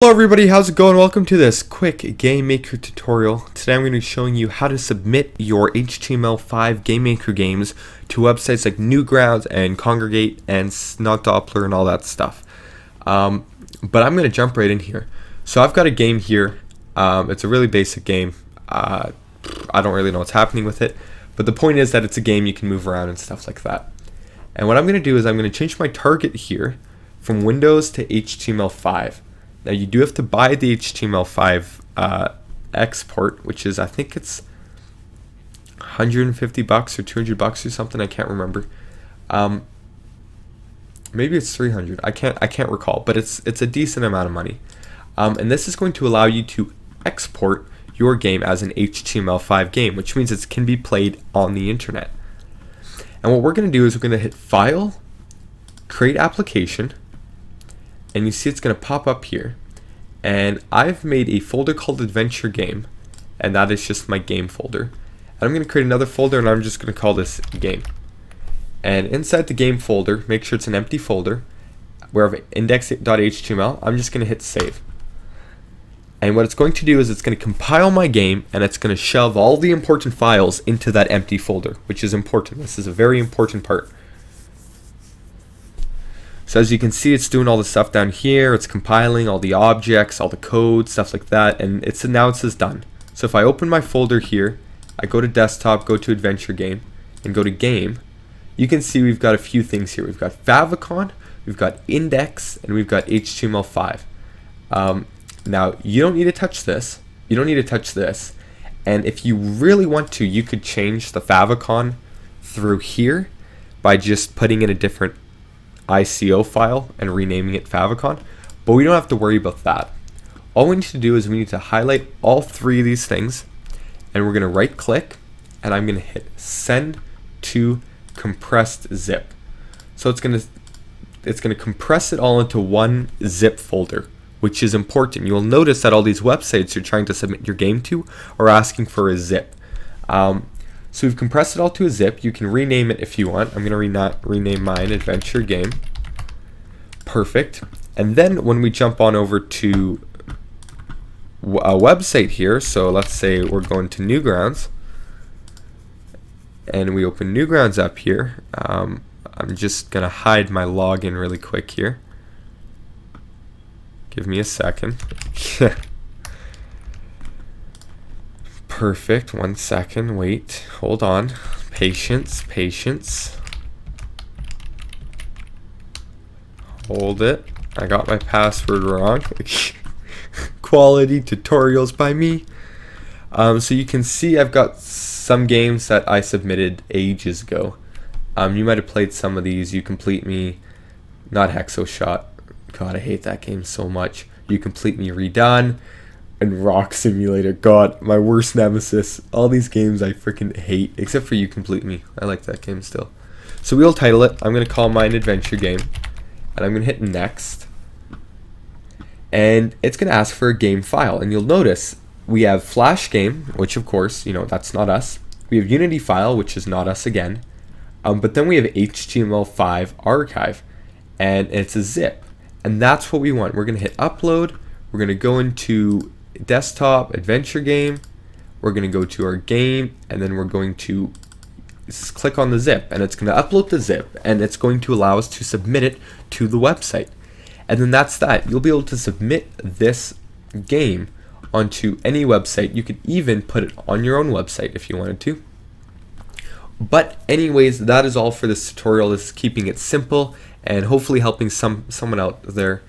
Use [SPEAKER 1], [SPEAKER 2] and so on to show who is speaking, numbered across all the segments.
[SPEAKER 1] Hello everybody, how's it going? Welcome to this quick Game Maker tutorial. Today I'm going to be showing you how to submit your HTML5 Game Maker games to websites like Newgrounds and Kongregate and Snotdoppler and all that stuff. But I'm going to jump right in here. So I've got a game here. It's a really basic game. I don't really know what's happening with it, but the point is that it's a game you can move around and stuff like that. And what I'm going to do is I'm going to change my target here from Windows to HTML5. Now you do have to buy the HTML5 export, which is, I think it's $150 or $200 or something. I can't remember. Maybe it's 300. I can't recall, but it's a decent amount of money. And this is going to allow you to export your game as an HTML5 game, which means it can be played on the internet. And what we're going to do is we're going to hit File, Create Application. And you see it's going to pop up here, and I've made a folder called Adventure Game, and that is just my game folder. And I'm going to create another folder, and I'm just going to call this Game. And inside the game folder, make sure it's an empty folder. Where I have index.html, I'm just going to hit Save. And what it's going to do is it's going to compile my game, and it's going to shove all the important files into that empty folder, which is important. This is a very important part. So as you can see, it's doing all the stuff down here. It's compiling all the objects, all the code, stuff like that, and now it says done. So if I open my folder here, I go to desktop, go to Adventure Game, and go to Game, you can see we've got a few things here. We've got favicon, we've got index, and we've got HTML5. Now you don't need to touch this. You don't need to touch this. And if you really want to, you could change the favicon through here by just putting in a different ICO file and renaming it favicon, but we don't have to worry about that. All we need to do is we need to highlight all three of these things, and we're going to right click, and I'm going to hit send to compressed zip. So it's going to compress it all into one zip folder, which is important. You'll notice that all these websites you're trying to submit your game to are asking for a zip. So we've compressed it all to a zip. You can rename it if you want. I'm going to rename mine Adventure Game. Perfect. And then when we jump on over to a website here, so let's say we're going to Newgrounds, and we open Newgrounds up here. I'm just going to hide my login really quick here. Give me a second. Perfect. 1 second. Wait. Hold on. Patience. Hold it. I got my password wrong. Quality tutorials by me. So you can see I've got some games that I submitted ages ago. You might have played some of these. You Complete Me. Not Hexoshot. God, I hate that game so much. You Complete Me Redone. And Rock Simulator, God, my worst nemesis. All these games I freaking hate, except for You Complete Me. I like that game still. So we'll title it. I'm going to call mine Adventure Game, and I'm going to hit Next. And it's going to ask for a game file, and you'll notice we have Flash Game, which of course, that's not us. We have Unity file, which is not us again. But then we have HTML5 archive, and it's a zip. And that's what we want. We're going to hit Upload. We're going to go into Desktop, Adventure Game, we're going to go to our game, and then we're going to click on the zip, and it's going to upload the zip, and it's going to allow us to submit it to the website. And then that's that. You'll be able to submit this game onto any website. You could even put it on your own website if you wanted to. But anyways, that is all for this tutorial. This is keeping it simple and hopefully helping someone out there.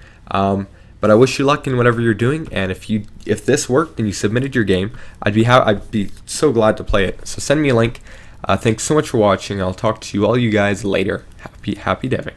[SPEAKER 1] But I wish you luck in whatever you're doing, and if this worked and you submitted your game, I'd be so glad to play it. So send me a link. Thanks so much for watching. I'll talk to all you guys later. Happy deving.